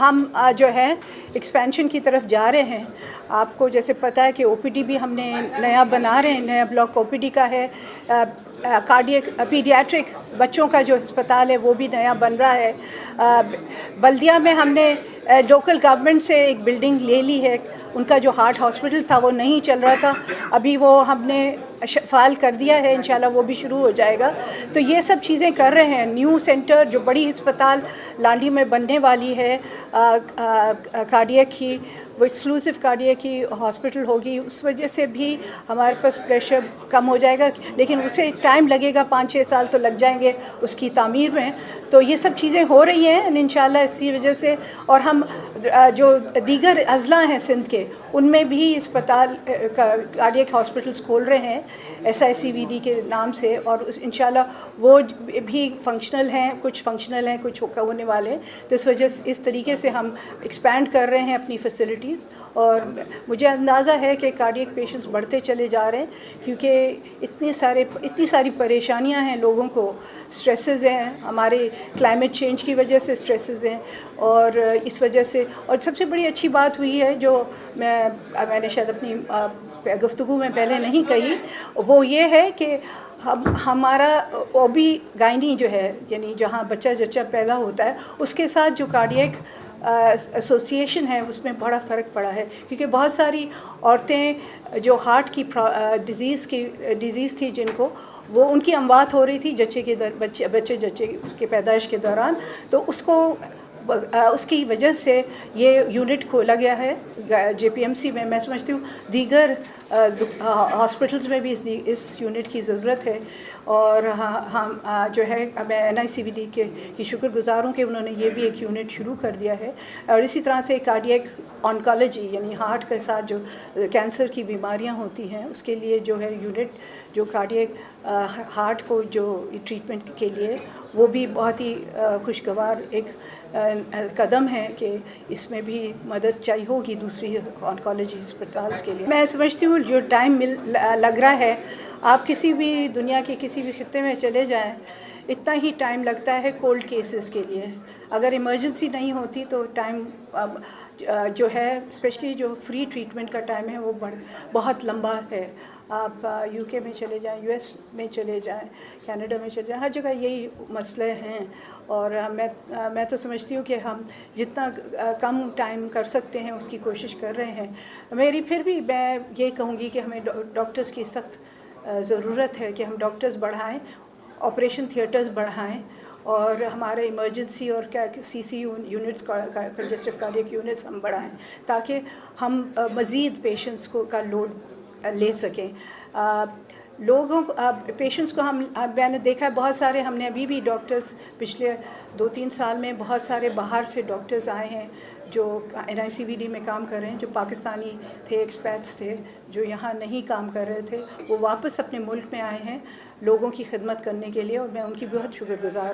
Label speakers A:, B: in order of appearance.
A: ہم جو ہے ایکسپینشن کی طرف جا رہے ہیں. آپ کو جیسے پتہ ہے کہ او پی ڈی بھی ہم نے نیا بنا رہے ہیں, نیا بلاک او پی ڈی کا ہے. کارڈیک پیڈیاٹرک بچوں کا جو ہسپتال ہے وہ بھی نیا بن رہا ہے. بلدیہ میں ہم نے لوکل گورنمنٹ سے ایک بلڈنگ لے لی ہے. ان کا جو ہارٹ ہاسپٹل تھا وہ نہیں چل رہا تھا, ابھی وہ ہم نے فعال کر دیا ہے, انشاءاللہ وہ بھی شروع ہو جائے گا. تو یہ سب چیزیں کر رہے ہیں. نیو سینٹر جو بڑی ہسپتال لانڈی میں بننے والی ہے کارڈیاک کی, وہ ایکسکلوسیو کارڈیاک کی ہاسپٹل ہوگی, اس وجہ سے بھی ہمارے پاس پریشر کم ہو جائے گا, لیکن اسے ٹائم لگے گا, 5-6 سال تو لگ جائیں گے اس کی تعمیر میں. تو یہ سب چیزیں ہو رہی ہیں انشاءاللہ اسی وجہ سے. اور ہم جو دیگر اضلاع ہیں سندھ کے, ان میں بھی اسپتال کارڈیاک ہاسپٹلس کھول رہے ہیں SICVD کے نام سے, اور انشاءاللہ وہ بھی فنکشنل ہیں, کچھ فنکشنل ہیں, کچھ ہونے والے ہیں. تو اس وجہ سے اس طریقے سے ہم ایکسپینڈ کر رہے ہیں اپنی فیسلٹیز. اور مجھے اندازہ ہے کہ کارڈیاک پیشنٹس بڑھتے چلے جا رہے ہیں, کیونکہ اتنی ساری پریشانیاں ہیں لوگوں کو. سٹریسز ہیں, ہمارے کلائمیٹ چینج کی وجہ سے سٹریسز ہیں, اور اس وجہ سے. اور سب سے بڑی اچھی بات ہوئی ہے جو میں نے شاید اپنی گفتگو میں پہلے نہیں کہی, وہ یہ ہے کہ ہمارا اوبی گائنی جو ہے, یعنی جہاں بچہ جچہ پیدا ہوتا ہے, اس کے ساتھ جو کارڈیاک ایسوسیشن ہے اس میں بڑا فرق پڑا ہے. کیونکہ بہت ساری عورتیں جو ہارٹ کی ڈیزیز تھی جن کو, وہ ان کی اموات ہو رہی تھی بچے جچے کے پیدائش کے دوران. تو اس کی وجہ سے یہ یونٹ کھولا گیا ہے JPMC میں. میں سمجھتی ہوں دیگر ہاسپٹلز میں بھی اس یونٹ کی ضرورت ہے. اور ہم جو ہے میں NICVD کی شکر گزار ہوں کہ انہوں نے یہ بھی ایک یونٹ شروع کر دیا ہے. اور اسی طرح سے کارڈیاک آنکالوجی, یعنی ہارٹ کے ساتھ جو کینسر کی بیماریاں ہوتی ہیں اس کے لیے جو ہے یونٹ, جو کارڈیاک ہارٹ کو جو ٹریٹمنٹ کے لیے, وہ بھی بہت ہی خوشگوار ایک قدم ہے کہ اس میں بھی مدد چاہیے ہوگی دوسری آنکالوجی ہسپتالس کے لیے. میں سمجھتی ہوں جو ٹائم لگ رہا ہے, آپ کسی بھی دنیا کے کسی بھی خطے میں چلے جائیں, اتنا ہی ٹائم لگتا ہے کولڈ کیسز کے لیے. اگر ایمرجنسی نہیں ہوتی تو ٹائم جو ہے, اسپیشلی جو فری ٹریٹمنٹ کا ٹائم ہے, وہ بہت لمبا ہے. آپ UK میں چلے جائیں, US میں چلے جائیں, کینیڈا میں چلے جائیں, ہر جگہ یہی مسئلے ہیں. اور میں تو سمجھتی ہوں کہ ہم جتنا کم ٹائم کر سکتے ہیں اس کی کوشش کر رہے ہیں. پھر بھی میں یہ کہوں گی کہ ہمیں ڈاکٹرز کی سخت ضرورت ہے کہ ہم ڈاکٹرز بڑھائیں, آپریشن تھیٹرز بڑھائیں, اور ہمارے ایمرجنسی اور CC یونٹس کنجسٹیو کارڈیاک یونٹس ہم بڑھائیں, تاکہ ہم مزید پیشنٹس کا لوڈ لے سکیں. لوگوں کو, پیشنٹس کو میں نے دیکھا بہت سارے, ہم نے ابھی بھی ڈاکٹرز پچھلے 2-3 سال میں بہت سارے باہر سے ڈاکٹرز آئے ہیں جو NICVD میں کام کر رہے ہیں, جو پاکستانی تھے, ایکسپیٹس تھے, جو یہاں نہیں کام کر رہے تھے, وہ واپس اپنے ملک میں آئے ہیں لوگوں کی خدمت کرنے کے لیے, اور میں ان کی بہت شکر گزار